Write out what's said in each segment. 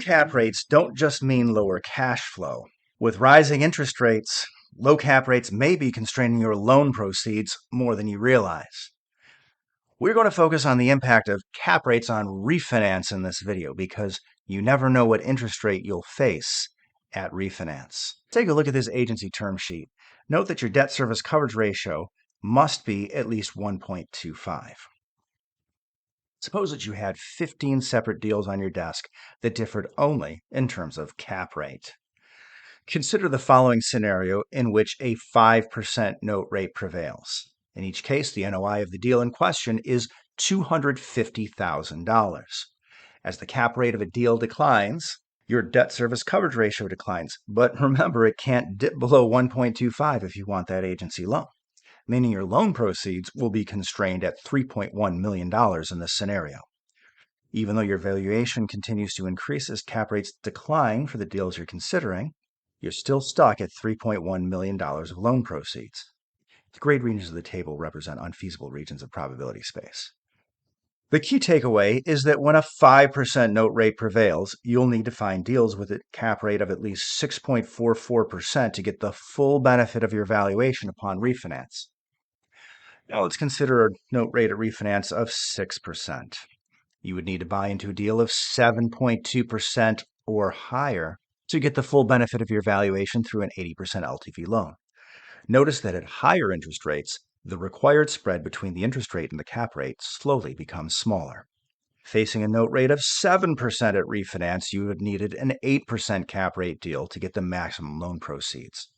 cap rates don't just mean lower cash flow. With rising interest rates, low cap rates may be constraining your loan proceeds more than you realize. We're going to focus on the impact of cap rates on refinance in this video because you never know what interest rate you'll face at refinance. Take a look at this agency term sheet. Note that your debt service coverage ratio must be at least 1.25. Suppose that you had 15 separate deals on your desk that differed only in terms of cap rate. Consider the following scenario in which a 5% note rate prevails. In each case, the NOI of the deal in question is $250,000. As the cap rate of a deal declines, your debt service coverage ratio declines. But remember, it can't dip below 1.25 if you want that agency loan, meaning your loan proceeds will be constrained at $3.1 million in this scenario. Even though your valuation continues to increase as cap rates decline for the deals you're considering, you're still stuck at $3.1 million of loan proceeds. The grayed regions of the table represent unfeasible regions of probability space. The key takeaway is that when a 5% note rate prevails, you'll need to find deals with a cap rate of at least 6.44% to get the full benefit of your valuation upon refinance. Now let's consider a note rate at refinance of 6%. You would need to buy into a deal of 7.2% or higher to get the full benefit of your valuation through an 80% LTV loan. Notice that at higher interest rates, the required spread between the interest rate and the cap rate slowly becomes smaller. Facing a note rate of 7% at refinance, you would needed an 8% cap rate deal to get the maximum loan proceeds.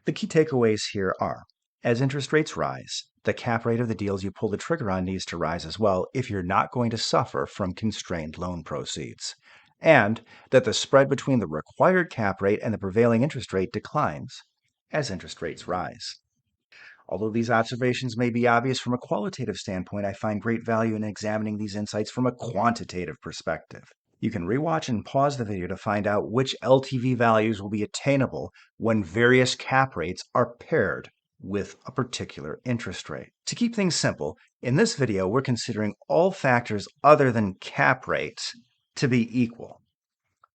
The key takeaways here are, as interest rates rise, the cap rate of the deals you pull the trigger on needs to rise as well if you're not going to suffer from constrained loan proceeds, and that the spread between the required cap rate and the prevailing interest rate declines as interest rates rise. Although these observations may be obvious from a qualitative standpoint, I find great value in examining these insights from a quantitative perspective. You can rewatch and pause the video to find out which LTV values will be attainable when various cap rates are paired with a particular interest rate. To keep things simple, in this video we're considering all factors other than cap rate to be equal.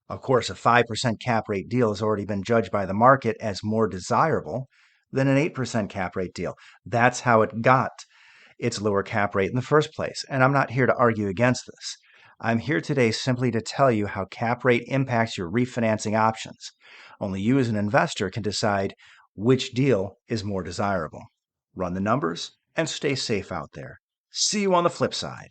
Of course, a 5% cap rate deal has already been judged by the market as more desirable than an 8% cap rate deal. That's how it got its lower cap rate in the first place, and I'm not here to argue against this. I'm here today simply to tell you how cap rate impacts your refinancing options. Only you as an investor can decide which deal is more desirable. Run the numbers and stay safe out there. See you on the flip side.